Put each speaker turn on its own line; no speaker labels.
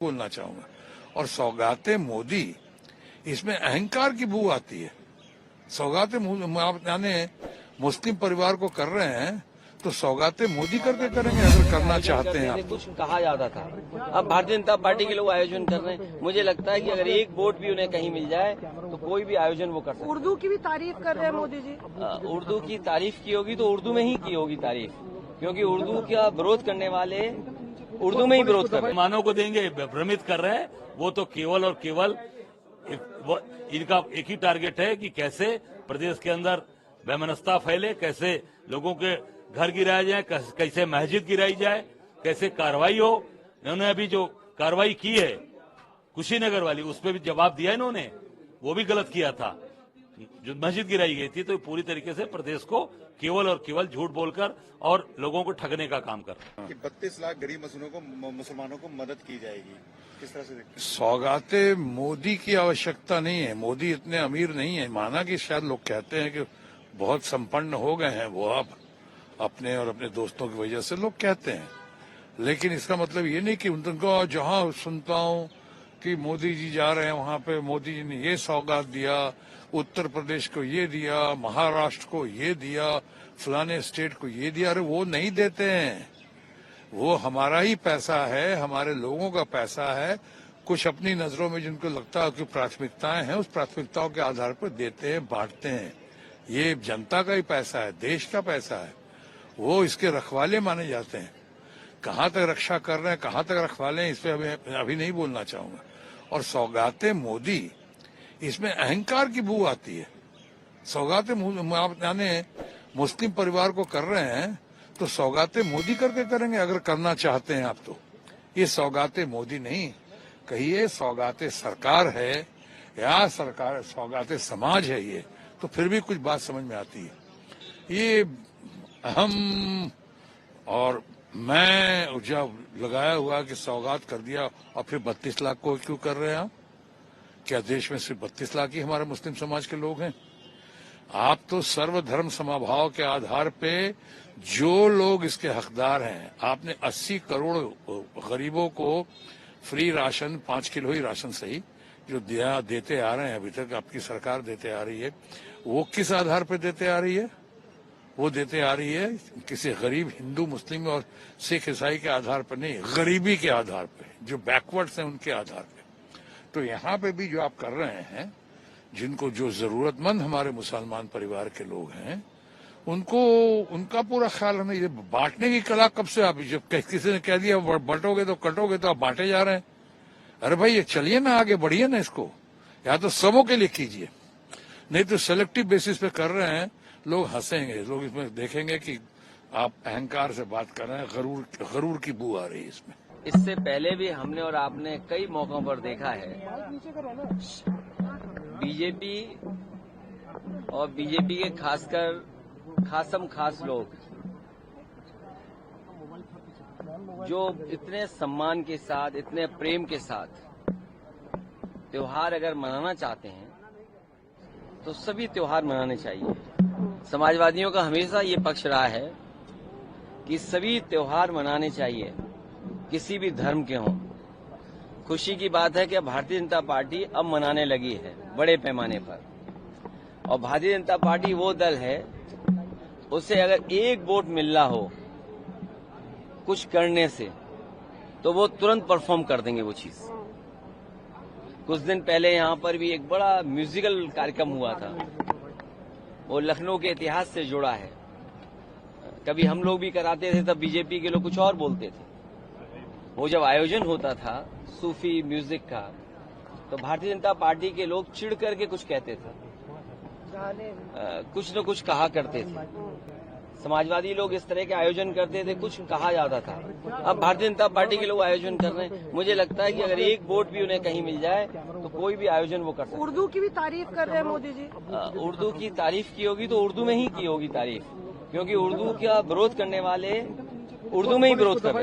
बोलना चाहूंगा। और सौगाते मोदी, इसमें अहंकार की बू आती है। सौगाते आप यानी मुस्लिम परिवार को कर रहे हैं तो सौगाते मोदी करके करेंगे अगर करना चाहते हैं आप।
कुछ कहा जाता था, अब भारतीय जनता पार्टी के लोग आयोजन कर रहे हैं। मुझे लगता है कि अगर एक वोट भी उन्हें कहीं मिल जाए तो कोई भी आयोजन वो कर सकते हैं।
उर्दू की भी तारीफ कर रहे हैं मोदी जी।
उर्दू की तारीफ की होगी तो उर्दू में ही की होगी तारीफ, क्योंकि उर्दू का विरोध करने वाले उर्दू में ही विरोध कर रहे हैं।
मानव को देंगे, भ्रमित कर रहे हैं। वो तो केवल और केवल इनका एक ही टारगेट है कि कैसे प्रदेश के अंदर वैमनस्यता फैले, कैसे लोगों के घर गिराए जाए, कैसे मस्जिद गिराई जाए, कैसे कार्रवाई हो। इन्होंने अभी जो कार्रवाई की है कुशीनगर वाली, उस पर भी जवाब दिया इन्होंने, वो भी गलत किया था। जो मस्जिद गिराई गई थी, तो पूरी तरीके से प्रदेश को केवल और केवल झूठ बोलकर और लोगों को ठगने का काम कर रहा है।
कि 32 लाख गरीब मुसलमानों को मदद की जाएगी, किस तरह से देखते हैं?
सौगाते मोदी की आवश्यकता नहीं है। मोदी इतने अमीर नहीं है। माना कि शायद लोग कहते हैं कि बहुत संपन्न हो गए हैं वो अब अपने और अपने दोस्तों की वजह से, लोग कहते हैं। लेकिन इसका मतलब ये नहीं कि उनको जहां सुनता हूं कि मोदी जी जा रहे हैं वहां पे मोदी जी ने ये सौगात दिया, उत्तर प्रदेश को ये दिया, महाराष्ट्र को ये दिया, फलाने स्टेट को ये दिया। अरे वो नहीं देते हैं, वो हमारा ही पैसा है, हमारे लोगों का पैसा है। कुछ अपनी नजरों में जिनको लगता है कि प्राथमिकताएं हैं, उस प्राथमिकताओं के आधार पर देते हैं, बांटते हैं। ये जनता का ही पैसा है, देश का पैसा है। वो इसके रखवाले माने जाते हैं। कहाँ तक रक्षा कर रहे हैं, कहाँ तक रखवाले हैं, इस पे अभी नहीं बोलना चाहूंगा। और सौगाते मोदी, इसमें अहंकार की बू आती है। सौगाते आप यानी मुस्लिम परिवार को कर रहे हैं तो सौगाते मोदी करके करेंगे अगर करना चाहते हैं आप तो। ये सौगाते मोदी नहीं, कहिए सौगाते सरकार है या सरकार सौगाते समाज है, ये तो फिर भी कुछ बात समझ में आती है। ये हम और मैं जब लगाया हुआ कि सौगात कर दिया और फिर 32 लाख को क्यों कर रहे हैं आप? क्या देश में सिर्फ 32 लाख ही हमारे मुस्लिम समाज के लोग हैं? आप तो सर्वधर्म समभाव के आधार पे जो लोग इसके हकदार हैं, आपने 80 करोड़ गरीबों को फ्री राशन, 5 किलो ही राशन सही, जो देते आ रहे हैं अभी तक, आपकी सरकार देते आ रही है। वो किस आधार पे देते आ रही है? वो देते आ रही है किसी गरीब हिंदू, मुस्लिम और सिख ईसाई के आधार पर नहीं, गरीबी के आधार पे, जो बैकवर्ड्स हैं उनके आधार पे। तो यहाँ पे भी जो आप कर रहे हैं, जिनको जो जरूरतमंद हमारे मुसलमान परिवार के लोग हैं, उनको उनका पूरा ख्याल हमें। ये बांटने की कला कब से? आप जब किसी ने कह दिया बंटोगे तो कटोगे, तो आप बांटे जा रहे हैं। अरे भाई ये चलिए ना, आगे बढ़िए ना इसको, या तो सबों के लिए कीजिए, नहीं तो सेलेक्टिव बेसिस पे कर रहे हैं। लोग हंसेंगे, लोग इसमें देखेंगे कि आप अहंकार से बात कर रहे हैं, गरूर की बू आ रही है इसमें।
इससे पहले भी हमने और आपने कई मौकों पर देखा है, बीजेपी और बीजेपी के खासकर खास लोग जो इतने सम्मान के साथ, इतने प्रेम के साथ त्योहार अगर मनाना चाहते हैं तो सभी त्योहार मनाने चाहिए। समाजवादियों का हमेशा ये पक्ष रहा है कि सभी त्योहार मनाने चाहिए, किसी भी धर्म के हों। खुशी की बात है कि भारतीय जनता पार्टी अब मनाने लगी है बड़े पैमाने पर, और भारतीय जनता पार्टी वो दल है, उसे अगर एक वोट मिल रहा हो कुछ करने से तो वो तुरंत परफॉर्म कर देंगे वो चीज। कुछ दिन पहले यहाँ पर भी एक बड़ा म्यूजिकल कार्यक्रम हुआ था, वो लखनऊ के इतिहास से जुड़ा है। कभी हम लोग भी कराते थे, तब बीजेपी के लोग कुछ और बोलते थे। वो जब आयोजन होता था सूफी म्यूजिक का, तो भारतीय जनता पार्टी के लोग चिढ़ करके कुछ कहते थे, कुछ न कुछ कहा करते थे। समाजवादी लोग इस तरह के आयोजन करते थे, कुछ कहा जाता था। अब भारतीय जनता पार्टी के लोग आयोजन कर रहे हैं। मुझे लगता है कि अगर एक वोट भी उन्हें कहीं मिल जाए तो कोई भी आयोजन वो कर सकते हैं।
उर्दू की भी तारीफ कर रहे हैं मोदी जी।
उर्दू की तारीफ की होगी तो उर्दू में ही की होगी तारीफ, क्योंकि उर्दू का विरोध करने वाले उर्दू में ही विरोध कर रहे हैं।